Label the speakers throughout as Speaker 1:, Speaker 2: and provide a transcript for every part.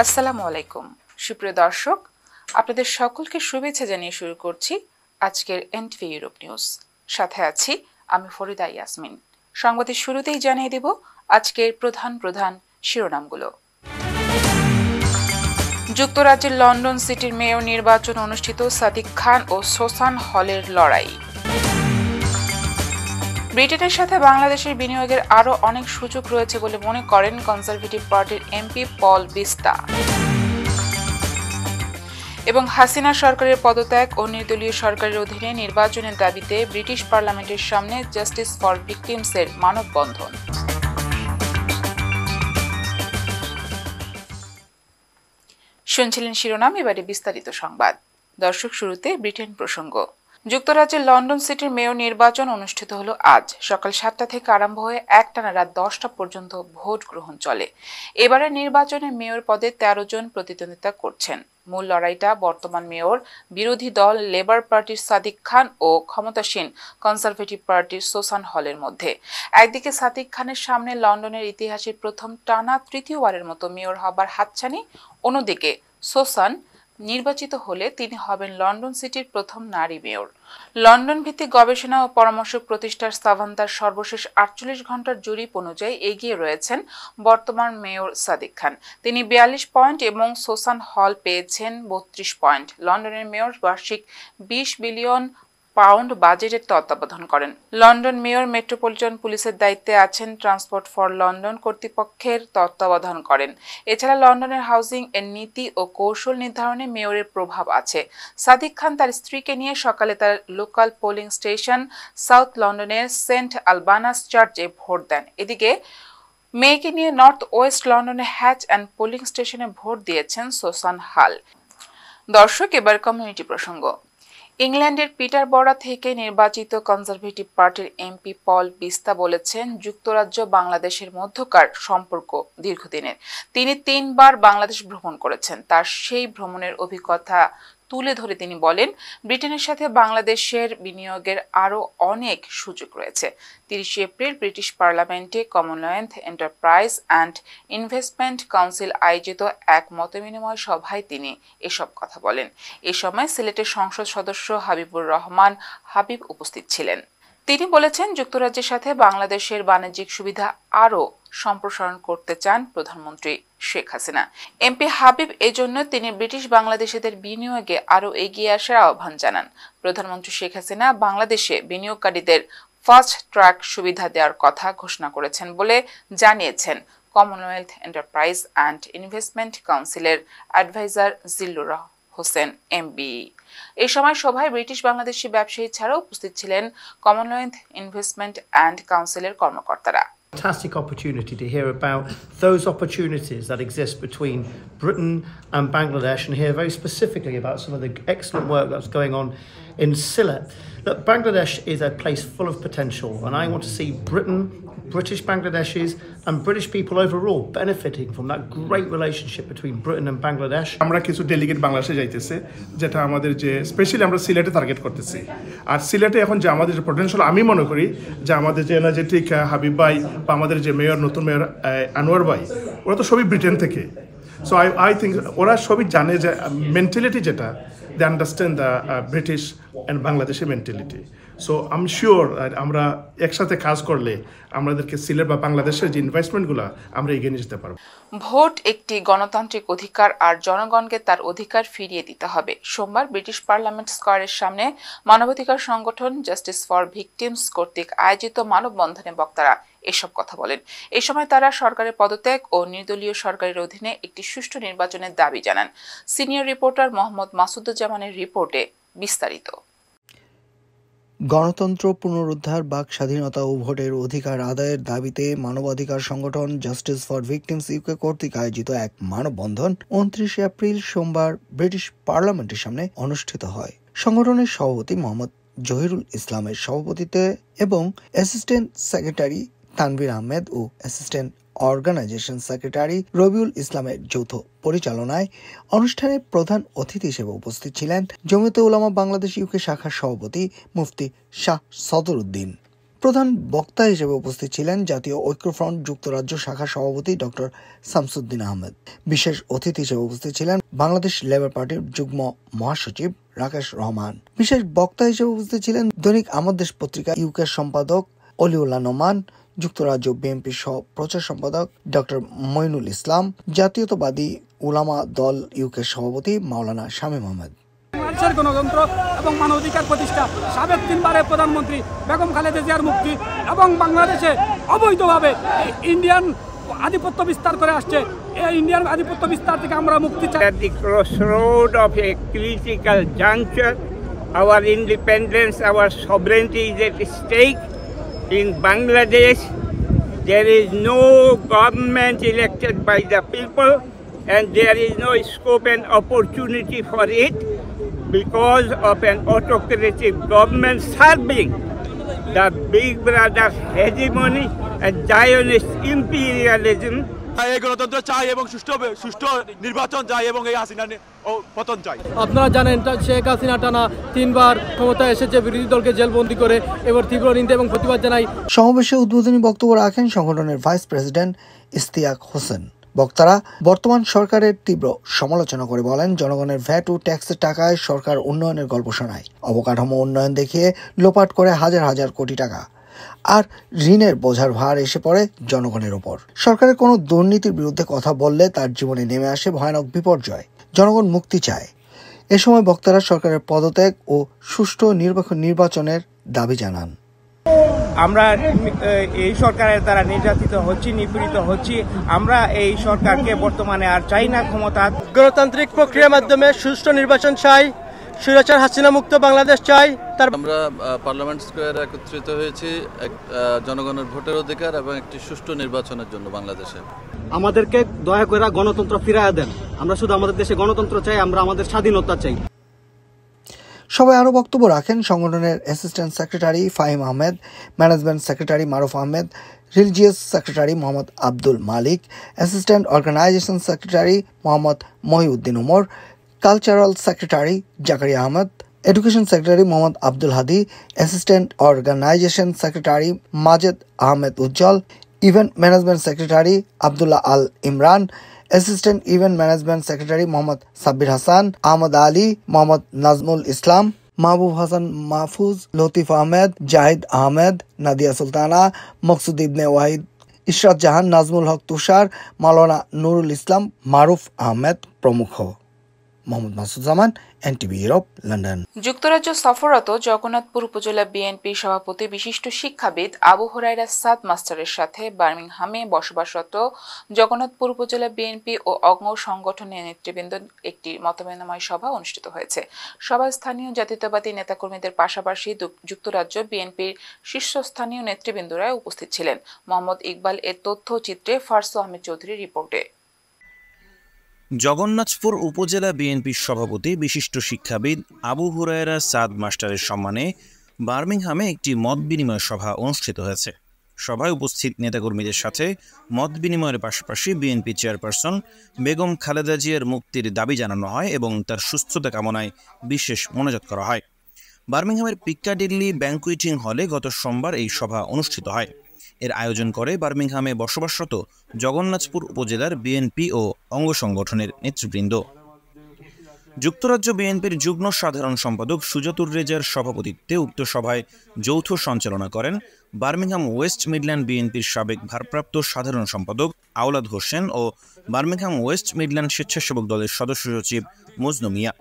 Speaker 1: আসসালামু আলাইকুম সুপ্রিয় দর্শক, আপনাদের সকলকে শুভেচ্ছা জানিয়ে শুরু করছি আজকের এনটিভি ইউরোপ নিউজ। সাথে আছি আমি ফরিদা ইয়াসমিন। সংবাদের শুরুতেই জানিয়ে দেব আজকের প্রধান শিরোনামগুলো। যুক্তরাজ্যের লন্ডন সিটির মেয়র নির্বাচন অনুষ্ঠিত, সাদিক খান ও সোসান হলের লড়াই। ব্রিটেনের সাথে বাংলাদেশের বিনিয়োগের আরও অনেক সুযোগ রয়েছে বলে মনে করেন কনজারভেটিভ পার্টির এমপি পল বিস্তা। এবং হাসিনা সরকারের পদত্যাগ ও নির্দলীয় সরকারের অধীনে নির্বাচনের দাবিতে ব্রিটিশ পার্লামেন্টের সামনে জাস্টিস ফর ভিকটিমসের মানববন্ধন। শুনছিলেন শিরোনাম, এবারে বিস্তারিত সংবাদ। দর্শক, শুরুতে ব্রিটেন প্রসঙ্গ। যুক্তরাজ্যের লন্ডন সিটির মেয়র নির্বাচন অনুষ্ঠিত হলো আজ সকাল 7টা থেকে আরম্ভ হয়ে একটানা রাত 10টা পর্যন্ত ভোট গ্রহণ চলে। এবারে নির্বাচনে মেয়র পদে 13 জন প্রতিদ্বন্দ্বিতা করছেন। মূল লড়াইটা বর্তমান মেয়র, বিরোধী দল লেবার পার্টির সাদিক খান ও ক্ষমতাসীন কনজারভেটিভ পার্টির সোসান হলের মধ্যে। একদিকে সাদিক খানের সামনে লন্ডনের ইতিহাসে প্রথম টানা তৃতীয়বারের মতো মেয়র হবার হাতছানি, অন্যদিকে সোসান নির্বাচিত হলে তিনি হবেন লন্ডন সিটির প্রথম নারী মেয়র। লন্ডন ভিত্তিক গবেষণা ও পরামর্শ প্রতিষ্ঠান সাভান্তার সর্বশেষ 48 ঘন্টার জরিপ অনুযায়ী এগিয়ে রয়েছেন বর্তমান মেয়র সাদিক খান। তিনি 42 পয়েন্ট এবং সোসান হল পেয়েছেন 32 পয়েন্ট। লন্ডনের মেয়র বার্ষিক 20 বিলিয়ন পাউন্ড বাজেটের তত্ত্বাবধান করেন। লন্ডন মেয়র মেট্রোপলিটন পুলিশের দায়িত্বে আছেন, ট্রান্সপোর্ট ফর লন্ডন কর্তৃপক্ষের তত্ত্বাবধান করেন। এছাড়া লন্ডনের হাউজিং এর নীতি ও কৌশল নির্ধারণে মেয়রের প্রভাব আছে। সাদিক খান তার স্ত্রীকে নিয়ে সকালে তার লোকাল পোলিং স্টেশন সাউথ লন্ডনের সেন্ট আলবানাস চার্চে ভোট দেন। এদিকে মেয়েকে নিয়ে নর্থ ওয়েস্ট লন্ডনের হ্যাচ অ্যান্ড পোলিং স্টেশনে ভোট দিয়েছেন সোসান হাল। দর্শক, এবার কমিউনিটি প্রসঙ্গ। ইংল্যান্ডের পিটারবরা থেকে নির্বাচিত কনজারভেটিভ পার্টির এমপি পল বিস্তা বলেছেন, যুক্তরাজ্য বাংলাদেশের মধ্যকার সম্পর্ক দীর্ঘদিনের। তিনি 3 বার বাংলাদেশ ভ্রমণ করেছেন। তার সেই ভ্রমণের অভিজ্ঞতা তুলে ধরে তিনি বলেন, ব্রিটেনের সাথে বাংলাদেশের বিনিয়োগের আরও অনেক সুযোগ রয়েছে। 30 এপ্রিল ব্রিটিশ পার্লামেন্টে Commonwealth enterprise and investment council আয়োজিত এক মতবিনিময় সভায় তিনি এসব কথা বলেন। এ সময় সিলেটের সংসদ সদস্য হাবিবুর রহমান হাবিব উপস্থিত ছিলেন। তিনি বলেছেন, যুক্তরাজ্যের সাথে বাংলাদেশের বাণিজ্যিক সুবিধা আরও সম্প্রসারণ করতে চান প্রধানমন্ত্রী শেখ হাসিনা। এমপি হাবিব এজন্য তিনি ব্রিটিশ বাংলাদেশিদের বিনিয়োগে আরও এগিয়ে আসার আহ্বান জানান। প্রধানমন্ত্রী শেখ হাসিনা বাংলাদেশে বিনিয়োগকারীদের ফাস্ট ট্র্যাক সুবিধা দেওয়ার কথা ঘোষণা করেছেন বলে জানিয়েছেন কমনওয়েলথ এন্টারপ্রাইজ অ্যান্ড ইনভেস্টমেন্ট কাউন্সিলের অ্যাডভাইজার জিল্লুর হোসেন এমবি। এই সময় সভায় ব্রিটিশ বাংলাদেশি ব্যবসায়ী ছাড়াও উপস্থিত ছিলেন কমনওয়েলথ ইনভেস্টমেন্ট অ্যান্ড কাউন্সিলের কর্মকর্তারা।
Speaker 2: Fantastic opportunity to hear about those opportunities that exist between Britain and Bangladesh, and hear very specifically about some of the excellent work that's going on in Sylhet. Look, Bangladesh is a place full of potential, and I want to see Britain, British Bangladeshis and British people overall benefiting from that great relationship between Britain and Bangladesh.
Speaker 3: আমরা কিছু delegate বাংলাদেশে যাইতেছে, যেটা আমাদের যে specially আমরা সিলেটে target করতেছি। আর সিলেটে এখন যে আমাদের যে পটেনশিয়াল, আমি মনে করি যে আমাদের যে এনার্জেটিক হাবিব ভাই বা আমাদের যে মেয়র, নতুন মেয়র আনোয়ার ভাই, ওরা তো সবই ব্রিটেন থেকে। সো আই থিঙ্ক ওরা সবই জানে যে মেন্টালিটি যেটা, they understand the British and বাংলাদেশের mentality. So I am sure আমরা একসাথে কাজ করলে আমাদেরকে সিলেট বা বাংলাদেশের যে ইনভেস্টমেন্টগুলো আমরা এগিয়ে নিয়ে যেতে পারবো।
Speaker 1: ভোট একটি গণতান্ত্রিক অধিকার, আর জনগণকে তার অধিকার ফিরিয়ে দিতে হবে। সোমবার ব্রিটিশ পার্লামেন্ট স্কয়ারের সামনে মানবাধিকার সংগঠন জাস্টিস ফর ভিকটিমস কর্তৃক আয়োজিত মানববন্ধনে বক্তারা এসব কথা বলেন। এই সময় তারা সরকারের পদত্যাগ ও নির্দলীয় সরকারের অধীনে একটি সুষ্ঠু নির্বাচনের দাবি জানান। সিনিয়র রিপোর্টার মোহাম্মদ মাসুদুজ্জামানের রিপোর্টে বিস্তারিত।
Speaker 4: গণতন্ত্র পুনরুদ্ধার, বাক স্বাধীনতা ও ভোটের অধিকার আদায়ের দাবিতে মানবাধিকার সংগঠন জাস্টিস ফর ভিকটিমস ইউকে কর্তৃক আয়োজিত এক মানববন্ধন 29 এপ্রিল সোমবার ব্রিটিশ পার্লামেন্টের সামনে অনুষ্ঠিত হয়। সংগঠনের সভাপতি মোহাম্মদ জহিরুল ইসলামের সভাপতিত্বে এবং অ্যাসিস্ট্যান্ট সেক্রেটারি তানভীর আহমেদ ও অ্যাসিস্ট্যান্ট অর্গানাইজেশন সেক্রেটারি রবিউল ইসলামের যৌথ পরিচালনায় অনুষ্ঠানে প্রধান অতিথি হিসেবে উপস্থিত ছিলেন জমিয়তে উলামা বাংলাদেশ ইউকে শাখার সভাপতি মুফতি শাহ সদর উদ্দিন। প্রধান বক্তা হিসেবে উপস্থিত ছিলেন জাতীয় ঐক্যফ্রন্ট যুক্তরাজ্য শাখা সভাপতি ডক্টর শামসুদ্দিন আহমেদ। বিশেষ অতিথি হিসেবে উপস্থিত ছিলেন বাংলাদেশ লেবার পার্টির যুগ্ম মহাসচিব রাকেশ রহমান। বিশেষ বক্তা হিসেবে উপস্থিত ছিলেন দৈনিক আমার দেশ পত্রিকা ইউকের সম্পাদক অলিউল্লাহ নোমান, যুক্তরাজ্য বিএনপির সহ প্রচার সম্পাদক ডক্টর মইনুল ইসলাম, জাতীয়তাবাদী উলামা দল ইউকের সভাপতি মাওলানা শামীম আহমেদ।
Speaker 5: মানুষের গণতন্ত্র এবং মানবাধিকার প্রতিষ্ঠা, সাবেক 3 বারের প্রধানমন্ত্রী বেগম খালেদা জিয়ার মুক্তি এবং বাংলাদেশে অবৈধভাবে ইন্ডিয়ান আধিপত্য বিস্তার করে আসছে, এই ইন্ডিয়ান আধিপত্য বিস্তার থেকে আমরা মুক্তি চাই।
Speaker 6: At the crossroad of a critical juncture, our independence, our sovereignty is at stake. In Bangladesh, there is no government elected by the people, and there is no scope and opportunity for it because of an autocratic government serving the big brother hegemony and Zionist imperialism.
Speaker 7: এই গণতন্ত্র চাই এবং সুষ্ঠু নির্বাচন চাই এবং এই হাসিনার পতন চাই।
Speaker 5: আপনারা জানেন শেখ হাসিনা টানা 3 বার ক্ষমতায় এসেছে, বিরোধী দলকে জেলবন্দি করে, এবার তীব্র নিন্দা এবং প্রতিবাদ জানাই।
Speaker 4: সমাবেশে উদ্বোধনী বক্তব্য রাখেন সংগঠনের ভাইস প্রেসিডেন্ট ইশতিয়াক হোসেন। বক্তারা বর্তমান সরকারের তীব্র সমালোচনা করে বলেন, জনগণের ভ্যাট ও ট্যাক্সের টাকায় সরকার উন্নয়নের গল্প শোনায়, অবকাঠামো উন্নয়ন দেখিয়ে লোপাট করে হাজার হাজার কোটি টাকা, আর ঋণের বোঝার ভার এসে পড়ে জনগণের ওপর। সরকারের কোনো দুর্নীতির বিরুদ্ধে কথা বললে তার জীবনে নেমে আসে ভয়ানক বিপর্যয়। জনগণ মুক্তি চায়। এ সময় বক্তারা সরকারের পদত্যাগ ও সুষ্ঠু নির্বাচনের দাবি জানান।
Speaker 6: আমরা এই সরকারের দ্বারা নির্যাতিত হচ্ছি, নিপীড়িত হচ্ছি। আমরা এই সরকারকে বর্তমানে আর চাই না ক্ষমতা।
Speaker 5: গণতান্ত্রিক প্রক্রিয়ার মাধ্যমে সুষ্ঠু নির্বাচন চাই, স্বৈরাচার হাসিনা মুক্ত বাংলাদেশ চাই।
Speaker 8: আমরা পার্লামেন্ট স্কোয়ারে একত্রিত হয়েছি জনগণের ভোটের অধিকার এবং একটি সুষ্ঠু নির্বাচনের জন্য বাংলাদেশে।
Speaker 5: আমাদেরকে দয়া করে গণতন্ত্র ফিরিয়ে দেন। আমরা শুধু আমাদের দেশে গণতন্ত্র চাই, আমরা আমাদের স্বাধীনতা চাই।
Speaker 4: সবাই আরও বক্তব্য রাখেন সংগঠনের assistant secretary Fahim Ahmed, management secretary Maruf Ahmed, religious secretary Mohammad Abdul Malik, assistant organisation secretary Mohammad Mohiuddin Umar, cultural secretary Zakaria Ahmad, education secretary Mohammad Abdul Hadi, assistant organisation secretary Majed Ahmed Ujjal, event management secretary Abdullah Al Imran, assistant event management secretary Mohammad Sabbir Hasan, Ahmad Ali, Mohammad Nazmul Islam, Mahbub Hasan Mahfuz, Latif Ahmed, Zahid Ahmed, Nadia Sultana, Maksud Ibne Wahid, Ishrat জাহান, নাজমুল হক তুষার, মাওলানা নুরুল ইসলাম, মারুফ আহমেদ প্রমুখ। মোহাম্মদ মাসুদ জামান, এনটিভি ইউরোপ, লন্ডন।
Speaker 1: যুক্তরাজ্য সফররত জগন্নাথপুর উপজেলা বিএনপি সভাপতি বিশিষ্ট শিক্ষাবিদ আবু হুরায়রা সাদ মাস্টারের সাথে বার্মিংহামে বসবাসরত জগন্নাথপুর উপজেলা বিএনপি ও অঙ্গ সংগঠনের নেতৃবৃন্দ একটি মতবিনিময় সভা অনুষ্ঠিত হয়েছে। সভায় স্থানীয় জাতীয়তাবাদী নেতাকর্মীদের পাশাপাশি যুক্তরাজ্য বিএনপির শীর্ষস্থানীয় নেতৃবৃন্দরা উপস্থিত ছিলেন। মোহাম্মদ ইকবাল এর তথ্যচিত্রে ফারসু আহমেদ চৌধুরীর রিপোর্টে।
Speaker 9: জগন্নাথপুর উপজেলা বিএনপির সভাপতি বিশিষ্ট শিক্ষাবিদ আবু হুরায়রা সাদ মাস্টারের সম্মানে বার্মিংহামে একটি মত বিনিময় সভা অনুষ্ঠিত হয়েছে। সভায় উপস্থিত নেতাকর্মীদের সাথে মত বিনিময়ের পাশাপাশি বিএনপি চেয়ারপারসন বেগম খালেদা জিয়ার মুক্তির দাবি জানানো হয় এবং তার সুস্থতা কামনায় বিশেষ মোনাজাত করা হয়। বার্মিংহামের পিক্কাডিলি ব্যাংকুয়েটিং হলে গত সোমবার এই সভা অনুষ্ঠিত হয়। এর আয়োজন করে বার্মিংহামে বসবাসরত জগন্নাথপুর উপজেলার বিএনপি ও অঙ্গ সংগঠনের নেতৃবৃন্দ। যুক্তরাজ্য বিএনপির যুগ্ম সাধারণ সম্পাদক সুজাতুর রেজার সভাপতিত্বে উক্ত সভায় যৌথ সঞ্চালনা করেন বার্মিংহাম ওয়েস্ট মিডল্যান্ড বিএনপির সাবেক ভারপ্রাপ্ত সাধারণ সম্পাদক আওলাদ হোসেন ও বার্মিংহাম ওয়েস্ট মিডল্যান্ড স্বেচ্ছাসেবক দলের সদস্য সচিব মজনু মিয়া।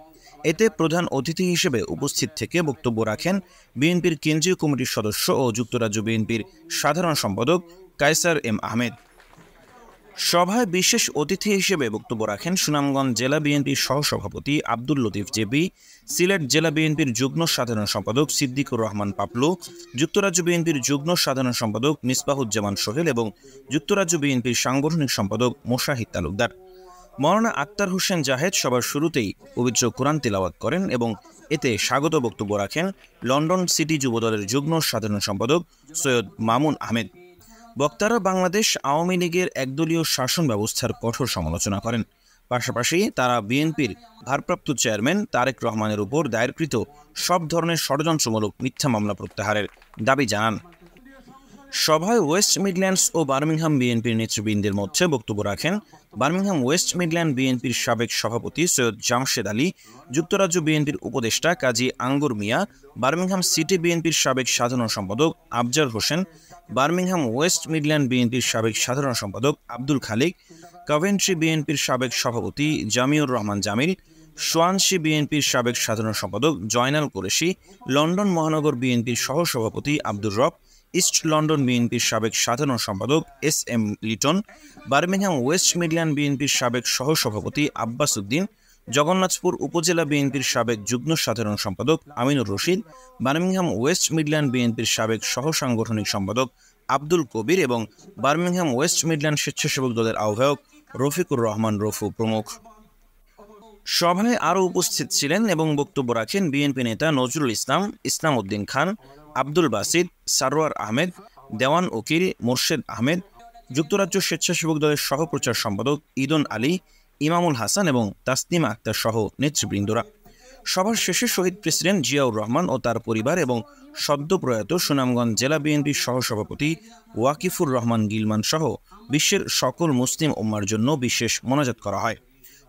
Speaker 9: এতে প্রধান অতিথি হিসেবে উপস্থিত থেকে বক্তব্য রাখেন বিএনপির কেন্দ্রীয় কমিটির সদস্য ও যুক্তরাজ্য বিএনপির সাধারণ সম্পাদক কায়সার এম আহমেদ। সভায় বিশেষ অতিথি হিসেবে বক্তব্য রাখেন সুনামগঞ্জ জেলা বিএনপির সহসভাপতি আব্দুল লতিফ জেবি, সিলেট জেলা বিএনপির যুগ্ম সাধারণ সম্পাদক সিদ্দিকুর রহমান পাপলু, যুক্তরাজ্য বিএনপির যুগ্ম সাধারণ সম্পাদক মিসবাহুজ্জামান সোহেল এবং যুক্তরাজ্য বিএনপির সাংগঠনিক সম্পাদক মোশাহিদ তালুকদার। মওলানা আক্তার হোসেন জাহেদ সবার শুরুতেই পবিত্র কোরআন তিলাওয়াত করেন এবং এতে স্বাগত বক্তব্য রাখেন লন্ডন সিটি যুবদলের যুগ্ম সাধারণ সম্পাদক সৈয়দ মামুন আহমেদ। বক্তারা বাংলাদেশ আওয়ামী লীগের একদলীয় শাসন ব্যবস্থার কঠোর সমালোচনা করেন। পাশাপাশি তারা বিএনপির ভারপ্রাপ্ত চেয়ারম্যান তারেক রহমানের উপর দায়েরকৃত সব ধরনের ষড়যন্ত্রমূলক মিথ্যা মামলা প্রত্যাহারের দাবি জানান। সভায় ওয়েস্ট মিডল্যান্ডস ও বার্মিংহাম বিএনপির নেতৃবৃন্দের মধ্যে বক্তব্য রাখেন বার্মিংহাম ওয়েস্ট মিডল্যান্ড বিএনপির সাবেক সভাপতি সৈয়দ জামশেদ আলী, যুক্তরাজ্য বিএনপির উপদেষ্টা কাজী আঙ্গুর মিয়া, বার্মিংহাম সিটি বিএনপির সাবেক সাধারণ সম্পাদক Afzar Hossain, Birmingham West Midland বিএনপির সাবেক সাধারণ সম্পাদক আব্দুল খালিক, কভেন্ট্রি বিএনপির সাবেক সভাপতি জামিউর রহমান জামিল, সোয়ানশি বিএনপির সাবেক সাধারণ সম্পাদক জয়নাল কুরেশি, লন্ডন মহানগর বিএনপির সহসভাপতি আব্দুর রব, ইস্ট লন্ডন বিএনপির সাবেক সাধারণ সম্পাদক SM Liton, Birmingham West Midland বিএনপির সাবেক সহসভাপতি আব্বাস উদ্দিন, জগন্নাথপুর উপজেলা বিএনপির সাবেক যুগ্ম সাধারণ সম্পাদক Aminur Rashid, Birmingham West Midland বিএনপির সাবেক সহসাংগঠনিক সম্পাদক আব্দুল কবির এবং বার্মিংহাম ওয়েস্ট মিডল্যান্ড স্বেচ্ছাসেবক দলের আহ্বায়ক রফিকুর রহমান রফু প্রমুখ। সভায় আরও উপস্থিত ছিলেন এবং বক্তব্য রাখেন বিএনপি নেতা নজরুল ইসলাম, ইসলাম উদ্দিন খান, আব্দুল বাসিদ, সারোয়ার আহমেদ, দেওয়ান উকিল মোর্শেদ আহমেদ, যুক্তরাজ্য স্বেচ্ছাসেবক দলের সহপ্রচার সম্পাদক ঈদন আলী, ইমামুল হাসান এবং তাসনিমা আক্তার সহ নেতৃবৃন্দরা। সভার শেষে শহীদ প্রেসিডেন্ট জিয়াউর রহমান ও তার পরিবার এবং সদ্য প্রয়াত সুনামগঞ্জ জেলা বিএনপির সহসভাপতি ওয়াকিফুর রহমান গিলমান সহ বিশ্বের সকল মুসলিম উম্মার জন্য বিশেষ মোনাজাত করা হয়।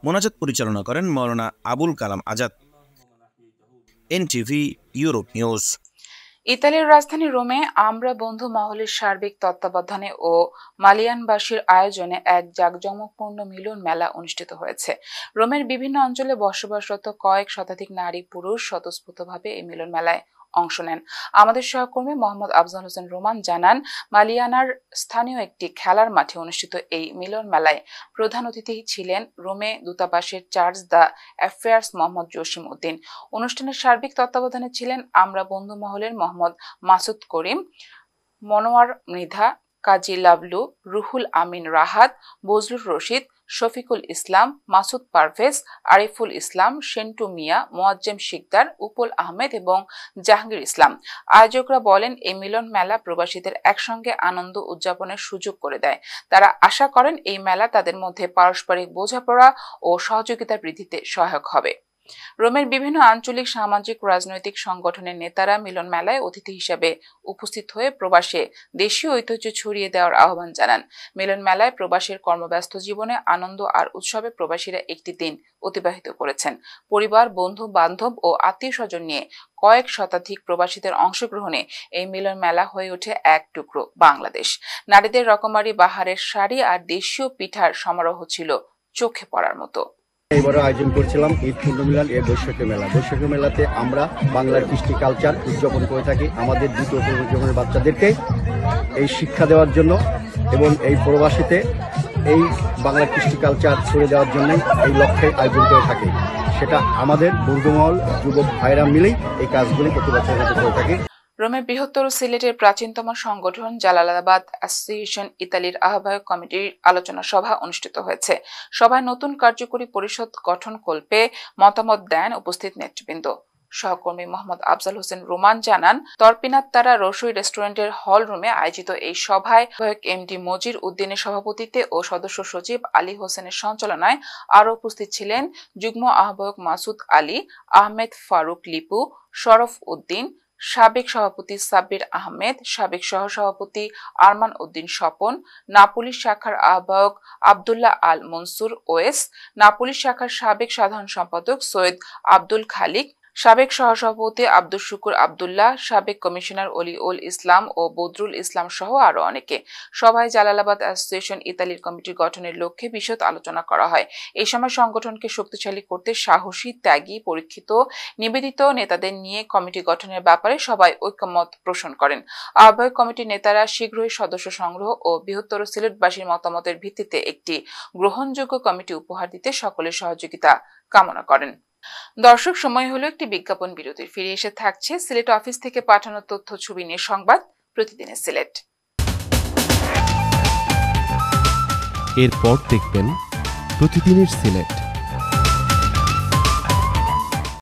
Speaker 9: মোনাজাত পরিচালনা করেন Maulana Abul Kalam Azad. NTV Europe news.
Speaker 1: ইতালির রাজধানী রোমে আমরা বন্ধু মহলের সার্বিক তত্ত্বাবধানে ও মালিয়ানবাসীর আয়োজনে এক জাঁকজমকপূর্ণ মিলন মেলা অনুষ্ঠিত হয়েছে। রোমের বিভিন্ন অঞ্চলে বসবাসরত কয়েক শতাধিক নারী পুরুষ স্বতঃস্ফূর্তভাবে এই মিলন মেলায় অংশ নেন। আমাদের সহকর্মী মোহাম্মদ আফজাল হোসেন রোমান জানান, মালিয়ানার স্থানীয় একটি খেলার মাঠে অনুষ্ঠিত এই মিলন মেলায় প্রধান অতিথি ছিলেন রোমে দূতাবাসের charge the affairs Mohammad Jasim Uddin. অনুষ্ঠানের সার্বিক তত্ত্বাবধানে ছিলেন আমরা বন্ধু মহলের মোহাম্মদ মাসুদ করিম, মনোয়ার মৃধা, কাজী লাবলু, রুহুল আমিন রাহাত, বজলুর রশিদ, শফিকুল ইসলাম, মাসুদ পারভেজ, আরিফুল ইসলাম, সেন্টু মিয়া, মোয়াজ্জেম শিকদার, উপল আহমেদ এবং জাহাঙ্গীর ইসলাম। আয়োজকরা বলেন, এই মিলন মেলা প্রবাসীদের একসঙ্গে আনন্দ উদযাপনের সুযোগ করে দেয়। তারা আশা করেন এই মেলা তাদের মধ্যে পারস্পরিক বোঝাপড়া ও সহযোগিতা বৃদ্ধিতে সহায়ক হবে। রোমের বিভিন্ন আঞ্চলিক সামাজিক রাজনৈতিক সংগঠনের নেতারা মিলন মেলায় অতিথি হিসেবে উপস্থিত হয়ে প্রবাসে দেশীয় ঐতিহ্য ছড়িয়ে দেওয়ার আহ্বান জানান। মিলন মেলায় প্রবাসীর কর্মব্যস্ত জীবনে আনন্দ আর উৎসবে প্রবাসীরা একটি দিন অতিবাহিত করেছেন। পরিবার, বন্ধু বান্ধব ও আত্মীয় স্বজন নিয়ে কয়েক শতাধিক প্রবাসীদের অংশগ্রহণে এই মিলন মেলা হয়ে ওঠে এক টুকরো বাংলাদেশ। নারীদের রকমারি বাহারের শাড়ি আর দেশীয় পিঠার সমারোহ ছিল চোখে পড়ার মতো।
Speaker 10: এবারও আয়োজন করছিলাম ঈদ মিলন এর বৈশাখী মেলা। বৈশাখী মেলাতে আমরা বাংলার কৃষ্টি কালচার উদযাপন করে থাকি আমাদের দ্বিতীয় প্রজন্মের বাচ্চাদেরকে এই শিক্ষা দেওয়ার জন্য এবং এই প্রবাসীতে এই বাংলার কৃষ্টি কালচার ছড়িয়ে দেওয়ার জন্যই এই লক্ষ্যে আয়োজন করে থাকি। সেটা আমাদের বন্ধুমহল যুবক ভাইরা মিলেই এই কাজগুলি প্রতি বছর করে থাকি।
Speaker 1: রোমের বৃহত্তর সিলেটের প্রাচীনতম সংগঠন জালালাবাদ অ্যাসোসিয়েশন ইতালির আহ্বায়ক কমিটির আলোচনা সভা অনুষ্ঠিত হয়েছে। সভায় নতুন কার্যকরী পরিষদ গঠন কল্পে মতামত দেন উপস্থিত নেতৃবৃন্দ। সহকর্মী মোহাম্মদ আফজাল হোসেন রোমান জানান, তরপিনাত তারা রসুই রেস্টুরেন্টের হল রুমে আয়োজিত এই সভায় আহ্বায়ক MD মজির উদ্দিনের সভাপতিত্বে ও সদস্য সচিব আলী হোসেনের সঞ্চালনায় আরও উপস্থিত ছিলেন যুগ্ম আহ্বায়ক মাসুদ আলী, আহমেদ ফারুক লিপু, শরফ উদ্দিন, সাবেক সভাপতি সাব্বির আহমেদ, সাবেক সহসভাপতি আরমান উদ্দিন স্বপন, নাপুলিশ শাখার আহ্বায়ক আব্দুল্লাহ আল মনসুর ওয়েস, নাপুলিশ শাখার সাবেক সাধারণ সম্পাদক সৈয়দ আব্দুল খালিক, সাবেক সহসভাপতি আব্দুল শুকুর আব্দুল্লাহ, সাবেক কমিশনার অলিউল ইসলাম ও বদরুল ইসলাম সহ আরো অনেকে। সভায় জালালাবাদ অ্যাসোসিয়েশন ইতালির কমিটি গঠনের লক্ষ্যে বিশদ আলোচনা করা হয়। এই সময় সংগঠনকে শক্তিশালী করতে সাহসী, ত্যাগী, পরীক্ষিত, নিবেদিত নেতাদের নিয়ে কমিটি গঠনের ব্যাপারে সবাই ঐকমত্য পোষণ করেন। আহ্বায়ক কমিটির নেতারা শীঘ্রই সদস্য সংগ্রহ ও বৃহত্তর সিলেটবাসীর মতামতের ভিত্তিতে একটি গ্রহণযোগ্য কমিটি উপহার দিতে সকলের সহযোগিতা কামনা করেন। দর্শক, সময় হলো একটি বিজ্ঞাপন বিরতির। ফিরে এসে থাকছে সিলেট অফিস থেকে পাঠানো তথ্য ছবি নিয়ে সংবাদ প্রতিদিনের সিলেট।
Speaker 11: এরপর দেখবেন প্রতিদিনের সিলেট।